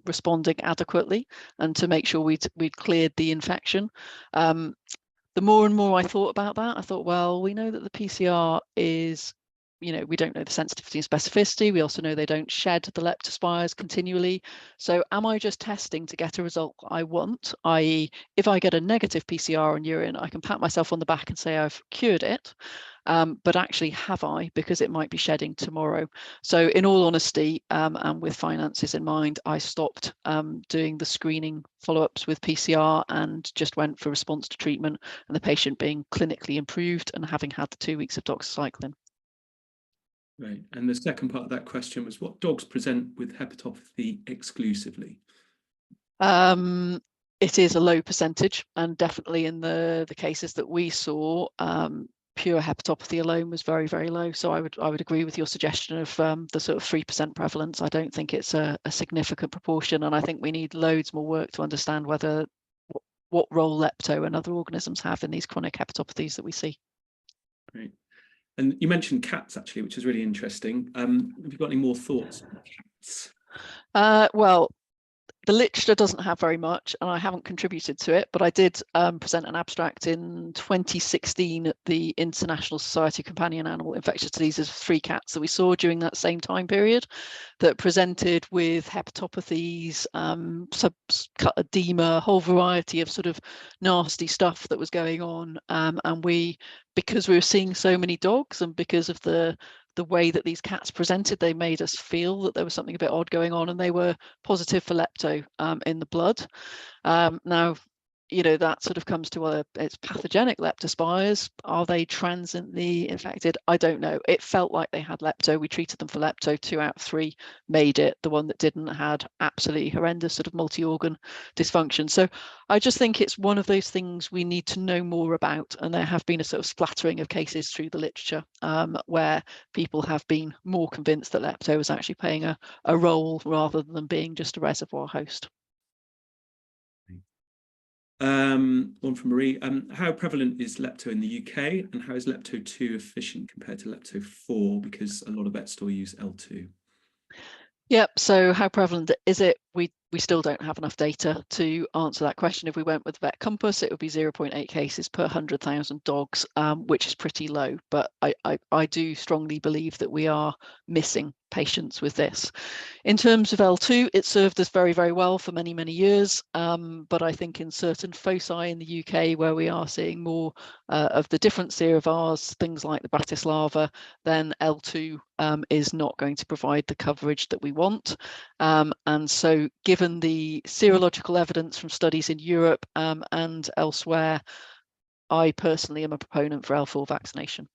responding adequately and to make sure we'd cleared the infection. The more and more I thought about that, I thought, well, we know that the PCR is, we don't know the sensitivity and specificity. We also know they don't shed the leptospires continually. So am I just testing to get a result I want? I.e., if I get a negative PCR on urine, I can pat myself on the back and say I've cured it. But actually, have I? Because it might be shedding tomorrow. So in all honesty, and with finances in mind, I stopped doing the screening follow-ups with PCR and just went for response to treatment and the patient being clinically improved and having had the 2 weeks of doxycycline. Right. And the second part of that question was, what dogs present with hepatopathy exclusively? It is a low percentage, and definitely in the cases that we saw, pure hepatopathy alone was very, very low. So I would agree with your suggestion of the sort of 3% prevalence. I don't think it's a significant proportion, and I think we need loads more work to understand whether what role lepto and other organisms have in these chronic hepatopathies that we see. Great. And you mentioned cats, actually, which is really interesting. Have you got any more thoughts on cats? Well, the literature doesn't have very much, and I haven't contributed to it, but I did present an abstract in 2016 at the International Society of Companion Animal Infectious Diseases of 3 cats that we saw during that same time period that presented with hepatopathies, subcut edema, a whole variety of sort of nasty stuff that was going on. And because we were seeing so many dogs and because of the way that these cats presented, they made us feel that there was something a bit odd going on, and they were positive for lepto in the blood. Now, you know, that sort of comes to it's pathogenic leptospires. Are they transiently infected? I don't know. It felt like they had lepto. We treated them for lepto. 2 out of 3 made it. The one that didn't had absolutely horrendous sort of multi-organ dysfunction. So I just think it's one of those things we need to know more about. And there have been a sort of splattering of cases through the literature where people have been more convinced that lepto is actually playing a role rather than being just a reservoir host. One from Marie. How prevalent is lepto in the UK, and how is lepto 2 efficient compared to lepto 4? Because a lot of vets still use L2. Yep. So how prevalent is it? We still don't have enough data to answer that question. If we went with Vet Compass, it would be 0.8 cases per 100,000 dogs, which is pretty low. But I do strongly believe that we are missing patients with this. In terms of L2, it served us very, very well for many, many years. But I think in certain foci in the UK where we are seeing more of the different serovars, things like the Bratislava, then L2 is not going to provide the coverage that we want. And so given the serological evidence from studies in Europe and elsewhere, I personally am a proponent for L4 vaccination.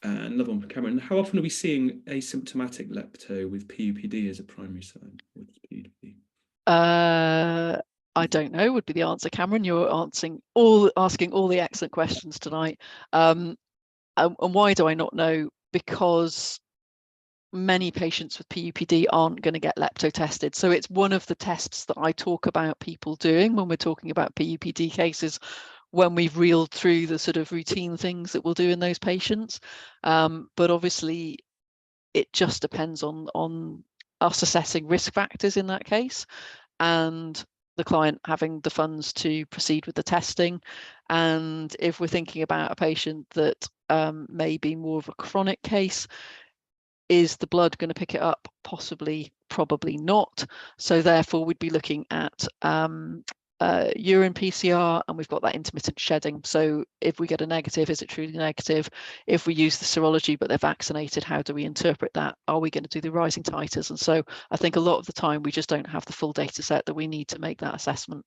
Another one from Cameron. How often are we seeing asymptomatic lepto with PUPD as a primary sign? What is PUPD? I don't know would be the answer, Cameron. You're asking all the excellent questions tonight. And why do I not know? Because many patients with PUPD aren't going to get lepto tested. So it's one of the tests that I talk about people doing when we're talking about PUPD cases, when we've reeled through the sort of routine things that we'll do in those patients. But obviously, it just depends on us assessing risk factors in that case and the client having the funds to proceed with the testing. And if we're thinking about a patient that may be more of a chronic case, is the blood going to pick it up? Possibly, probably not. So therefore, we'd be looking at urine PCR, and we've got that intermittent shedding. So if we get a negative, is it truly negative? If we use the serology but they're vaccinated, how do we interpret that? Are we going to do the rising titers? And so I think a lot of the time we just don't have the full data set that we need to make that assessment.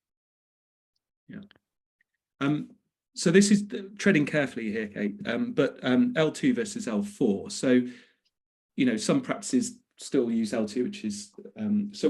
Yeah. So this is treading carefully here, Kate, but L2 versus L4. So, you know, some practices still use L2, which is, so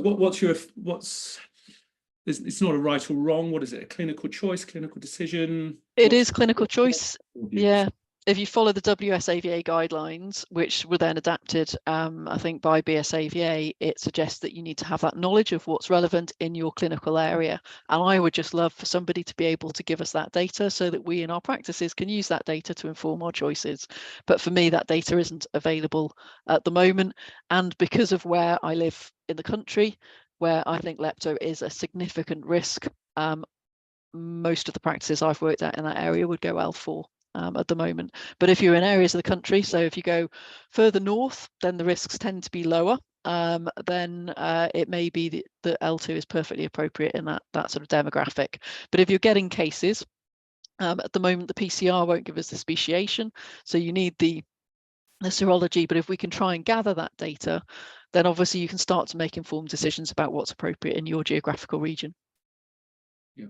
it's not a right or wrong. What is it? A clinical choice, clinical decision? It is clinical choice. Yeah. If you follow the WSAVA guidelines, which were then adapted, I think, by BSAVA, it suggests that you need to have that knowledge of what's relevant in your clinical area. And I would just love for somebody to be able to give us that data so that we in our practices can use that data to inform our choices. But for me, that data isn't available at the moment. And because of where I live in the country, where I think lepto is a significant risk, most of the practices I've worked at in that area would go L4 at the moment. But if you're in areas of the country, so if you go further north, then the risks tend to be lower. Then it may be that L2 is perfectly appropriate in that sort of demographic. But if you're getting cases, at the moment, the PCR won't give us the speciation. So you need the serology. But if we can try and gather that data, then obviously you can start to make informed decisions about what's appropriate in your geographical region. Yeah.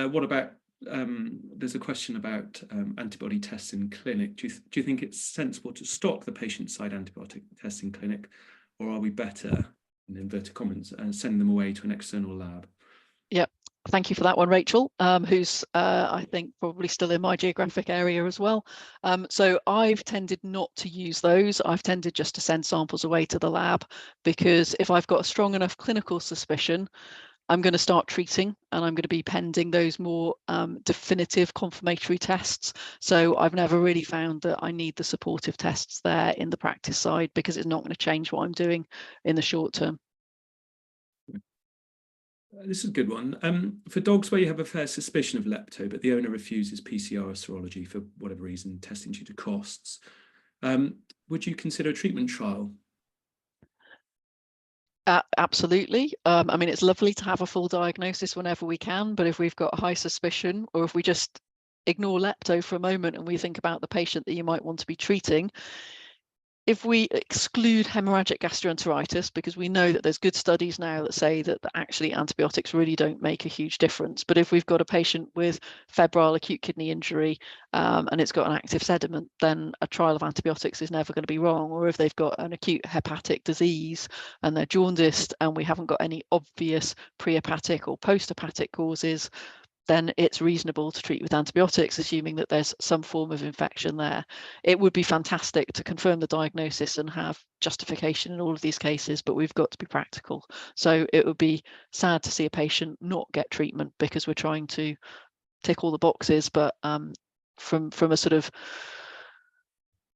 What about, there's a question about antibody tests in clinic. Do you think it's sensible to stock the patient-side antibiotic tests in clinic, or are we better, in inverted commas, and send them away to an external lab? Yep. Thank you for that one, Rachel, who's, I think, probably still in my geographic area as well. So I've tended not to use those. I've tended just to send samples away to the lab, because if I've got a strong enough clinical suspicion, I'm going to start treating, and I'm going to be pending those more definitive confirmatory tests. So I've never really found that I need the supportive tests there in the practice side, because it's not going to change what I'm doing in the short term. This is a good one. For dogs where you have a fair suspicion of lepto, but the owner refuses PCR or serology for whatever reason, testing due to costs, would you consider a treatment trial? Absolutely. I mean, it's lovely to have a full diagnosis whenever we can, but if we've got a high suspicion, or if we just ignore lepto for a moment and we think about the patient that you might want to be treating, if we exclude hemorrhagic gastroenteritis, because we know that there's good studies now that say that actually antibiotics really don't make a huge difference. But if we've got a patient with febrile acute kidney injury and it's got an active sediment, then a trial of antibiotics is never going to be wrong. Or if they've got an acute hepatic disease and they're jaundiced and we haven't got any obvious pre-hepatic or post-hepatic causes, then it's reasonable to treat with antibiotics, assuming that there's some form of infection there. It would be fantastic to confirm the diagnosis and have justification in all of these cases, but we've got to be practical. So it would be sad to see a patient not get treatment because we're trying to tick all the boxes, but from a sort of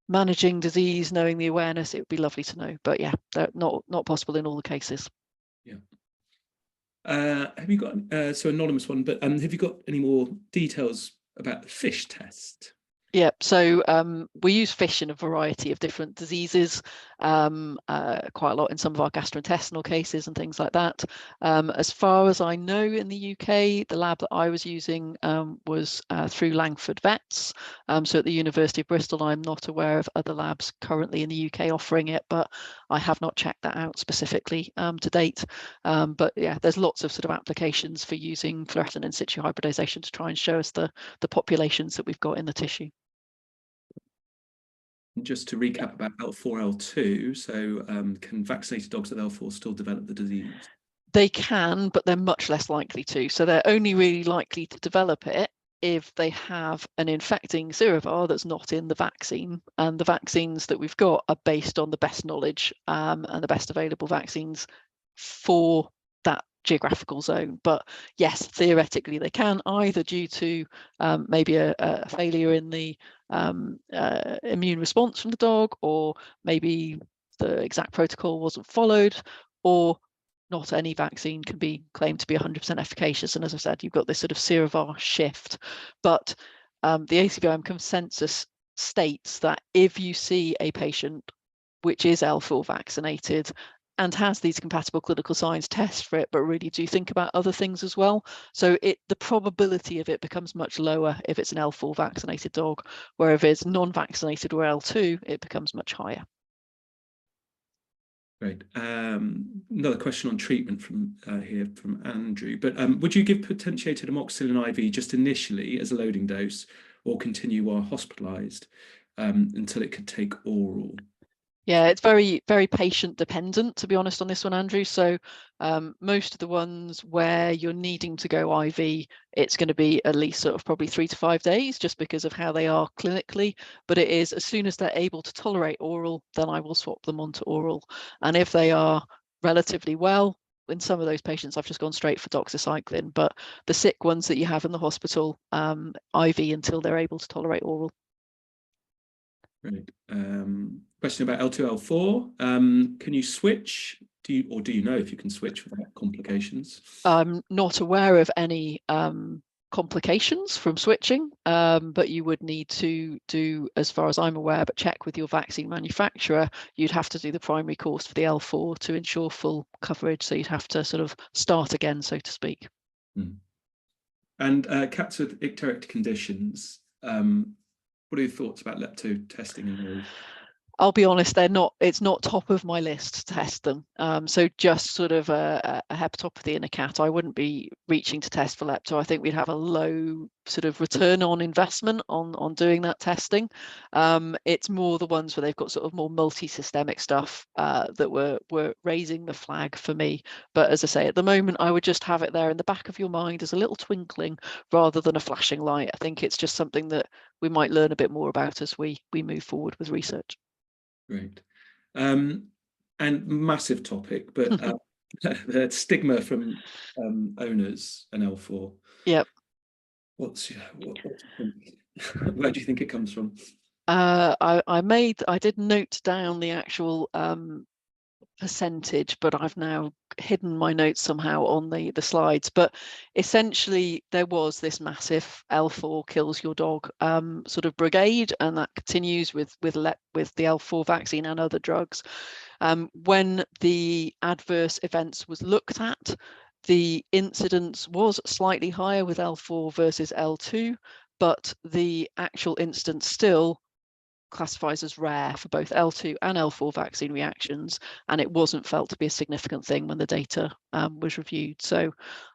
managing disease, knowing the awareness, it would be lovely to know. But yeah, they're not possible in all the cases. Yeah. Have you got, so anonymous one, but have you got any more details about the fish test? Yeah, so we use fish in a variety of different diseases, quite a lot in some of our gastrointestinal cases and things like that. As far as I know, in the UK, the lab that I was using was through Langford Vets. So at the University of Bristol, I'm not aware of other labs currently in the UK offering it, but I have not checked that out specifically to date. But yeah, there's lots of sort of applications for using fluorescent in situ hybridization to try and show us the populations that we've got in the tissue. Just to recap about L4, L2, so can vaccinated dogs with L4 still develop the disease? They can, but they're much less likely to. So they're only really likely to develop it if they have an infecting serovar that's not in the vaccine. And the vaccines that we've got are based on the best knowledge and the best available vaccines for that geographical zone. But yes, theoretically they can, either due to maybe a failure in the immune response from the dog, or maybe the exact protocol wasn't followed, or not any vaccine can be claimed to be 100% efficacious. And as I said, you've got this sort of serovar shift. But the ACVIM consensus states that if you see a patient which is L4 vaccinated and has these compatible clinical signs, test for it, but really do think about other things as well. So the probability of it becomes much lower if it's an L4 vaccinated dog, where if it's non-vaccinated or L2, it becomes much higher. Great. Another question on treatment from here from Andrew. But would you give potentiated amoxicillin IV just initially as a loading dose, or continue while hospitalised until it could take oral? Yeah, it's very, very patient dependent, to be honest, on this one, Andrew. So most of the ones where you're needing to go IV, it's going to be at least sort of probably 3 to 5 days, just because of how they are clinically. But it is, as soon as they're able to tolerate oral, then I will swap them onto oral. And if they are relatively well, in some of those patients, I've just gone straight for doxycycline. But the sick ones that you have in the hospital, IV until they're able to tolerate oral. Right. Question about L2, L4. Can you switch? Do you know if you can switch without complications? I'm not aware of any complications from switching, but you would need to do, as far as I'm aware, but check with your vaccine manufacturer. You'd have to do the primary course for the L4 to ensure full coverage. So you'd have to sort of start again, so to speak. And cats with icteric conditions, what are your thoughts about lepto testing in those? I'll be honest, it's not top of my list to test them. So just sort of a hepatopathy in a cat, I wouldn't be reaching to test for lepto. I think we'd have a low sort of return on investment on doing that testing. It's more the ones where they've got sort of more multi-systemic stuff that were raising the flag for me. But as I say, at the moment, I would just have it there in the back of your mind as a little twinkling rather than a flashing light. I think it's just something that we might learn a bit more about as we move forward with research. Great. And massive topic, but the stigma from owners and L4. Yep. What do you think? Where do you think it comes from? I did note down the actual percentage, but I've now hidden my notes somehow on the slides. But essentially, there was this massive L4 kills your dog sort of brigade, and that continues with the L4 vaccine and other drugs. When the adverse events was looked at, the incidence was slightly higher with L4 versus L2, but the actual incidence still classifies as rare for both L2 and L4 vaccine reactions, and it wasn't felt to be a significant thing when the data was reviewed. So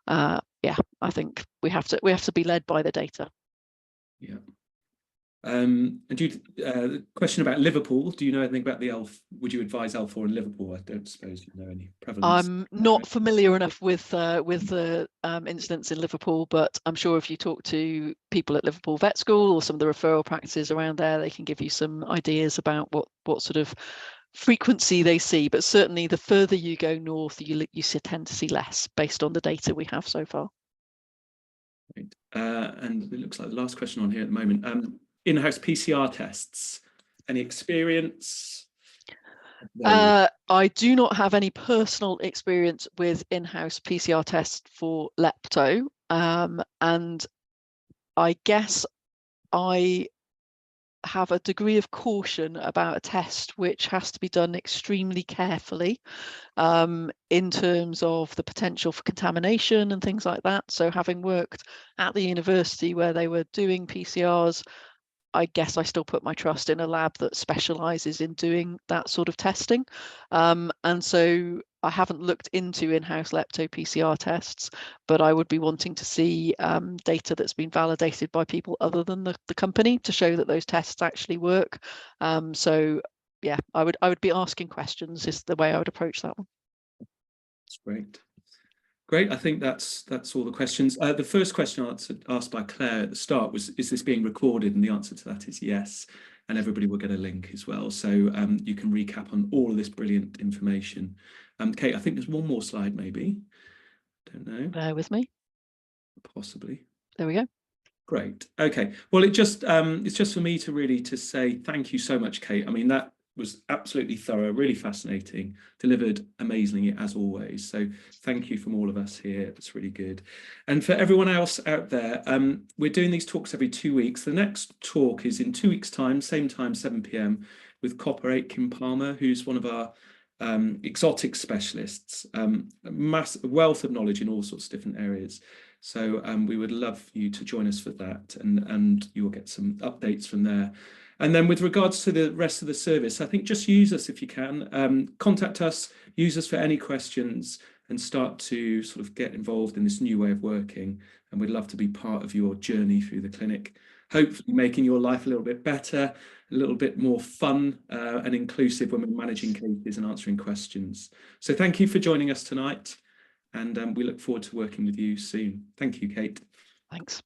yeah, I think we have to be led by the data. Yeah. And the question about Liverpool, do you know anything about would you advise L4 in Liverpool? I don't suppose you know any prevalence. I'm not familiar enough with the incidents in Liverpool, but I'm sure if you talk to people at Liverpool Vet School or some of the referral practices around there, they can give you some ideas about what sort of frequency they see. But certainly the further you go north, you tend to see less based on the data we have so far. Right. And it looks like the last question on here at the moment. In-house PCR tests, any experience? I do not have any personal experience with in-house PCR tests for lepto, and I guess I have a degree of caution about a test which has to be done extremely carefully in terms of the potential for contamination and things like that. So having worked at the university where they were doing PCRs, I guess I still put my trust in a lab that specializes in doing that sort of testing. And so I haven't looked into in-house lepto PCR tests, but I would be wanting to see data that's been validated by people other than the company to show that those tests actually work. So yeah, I would be asking questions is the way I would approach that one. That's great. Great. I think that's all the questions. The first question asked by Claire at the start was, is this being recorded? And the answer to that is yes. And everybody will get a link as well. So you can recap on all of this brilliant information. Kate, I think there's one more slide, maybe. Don't know. Bear with me. Possibly. There we go. Great. Okay. Well, it's just for me to say thank you so much, Kate. I mean, that was absolutely thorough, really fascinating, delivered amazingly as always. So thank you from all of us here. It's really good. And for everyone else out there, we're doing these talks every 2 weeks. The next talk is in 2 weeks' time, same time, 7 p.m, with Copper Aitken Palmer, who's one of our exotic specialists, massive wealth of knowledge in all sorts of different areas. So we would love you to join us for that, and you will get some updates from there. And then with regards to the rest of the service, I think just use us if you can. Contact us, use us for any questions, and start to sort of get involved in this new way of working. And we'd love to be part of your journey through the clinic, hopefully making your life a little bit better, a little bit more fun and inclusive when we're managing cases and answering questions. So thank you for joining us tonight. And we look forward to working with you soon. Thank you, Kate. Thanks.